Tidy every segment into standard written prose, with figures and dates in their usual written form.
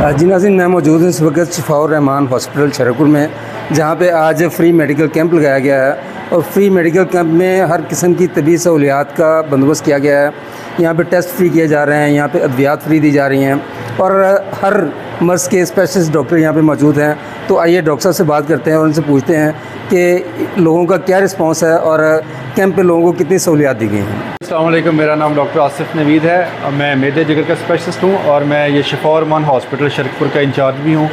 जी नाज़रीन, मैं मौजूद हूँ इस वक्त शफाउर रहमान हॉस्पिटल शरकपुर में, जहाँ पे आज फ्री मेडिकल कैंप लगाया गया है। और फ्री मेडिकल कैंप में हर किस्म की तबी सहूलियात का बंदोबस्त किया गया है। यहाँ पे टेस्ट फ्री किए जा रहे हैं, यहाँ पे अद्वियात फ्री दी जा रही हैं और हर मर्ज़ के स्पेशलिस्ट डॉक्टर यहाँ पे मौजूद हैं। तो आइए डॉक्टर साहब से बात करते हैं और उनसे पूछते हैं कि लोगों का क्या रिस्पॉन्स है और कैंप पे लोगों को कितनी सहूलियात दी गई हैं। अस्सलाम वालेकुम, मेरा नाम डॉक्टर आसिफ नवीद है। मैं मेदे जिगर का स्पेशलिस्ट हूँ और मैं ये शफाउर रहमान हॉस्पिटल शरकपुर का इंचार्ज भी हूँ।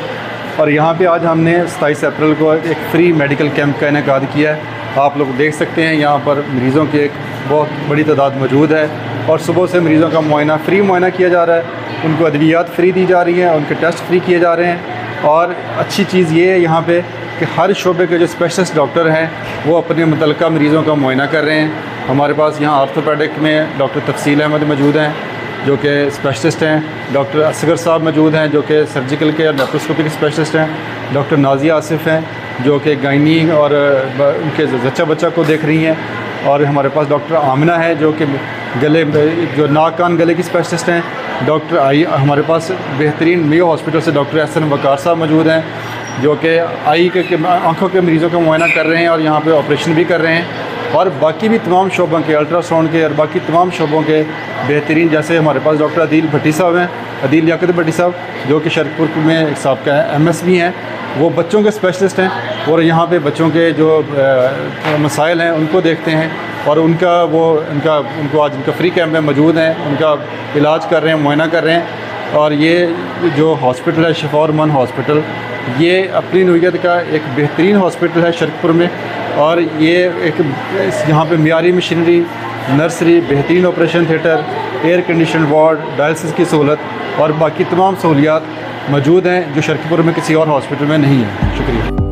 और यहाँ पे आज हमने 27 अप्रैल को एक फ़्री मेडिकल कैंप का इनेकाद किया है। आप लोग देख सकते हैं यहाँ पर मरीज़ों की एक बहुत बड़ी तादाद मौजूद है और सुबह से मरीज़ों का मुआयना फ्री मुआयना किया जा रहा है, उनको अद्वियात फ्री दी जा रही हैं, उनके टेस्ट फ्री किए जा रहे हैं। और अच्छी चीज़ ये है यहाँ पे कि हर शोबे के जो स्पेशलिस्ट डॉक्टर हैं वो अपने मुतल्लिका मरीज़ों का मुआयना कर रहे हैं। हमारे पास यहाँ आर्थोपेडिक में डॉक्टर तफसील अहमद मौजूद हैं जो कि स्पेशलिस्ट हैं। डॉक्टर असगर साहब मौजूद हैं जो कि सर्जिकल के और लेप्रोस्कोपिक स्पेशलिस्ट हैं। डॉक्टर नाजिया आसिफ हैं जो कि गायनी और उनके जच्चा बच्चा को देख रही हैं। और हमारे पास डॉक्टर आमिना है जो कि गले जो नाक कान गले की स्पेशलिस्ट हैं। डॉक्टर आई हमारे पास बेहतरीन मेयो हॉस्पिटल से डॉक्टर एहसन वकार साहब मौजूद हैं जो कि आई के आँखों के मरीज़ों का मुआयना कर रहे हैं और यहाँ पे ऑपरेशन भी कर रहे हैं। और बाकी भी तमाम शोबों के अल्ट्रासाउंड के और बाकी तमाम शोबों के बेहतरीन, जैसे हमारे पास डॉक्टर अदील भट्टी साहब हैं, अदील लियाकत भट्टी साहब जो कि शरकपुर में एक साहब MS भी हैं, वो बच्चों के स्पेशलिस्ट हैं और यहाँ पे बच्चों के जो मसाइल हैं उनको देखते हैं और उनको आज उनका फ्री कैंप में मौजूद हैं, उनका इलाज कर रहे हैं, मुआयना कर रहे हैं। और ये जो हॉस्पिटल है शफाउर रहमान हॉस्पिटल, ये अपनी नौइयत का एक बेहतरीन हॉस्पिटल है शरकपुर में। और ये एक यहाँ पे मियारी मशीनरी, नर्सरी, बेहतरीन operation theatre, air condition ward, dialysis की सहूलत और बाकी तमाम सहूलियात मौजूद हैं जो शरकपुर में किसी और हॉस्पिटल में नहीं है। शुक्रिया।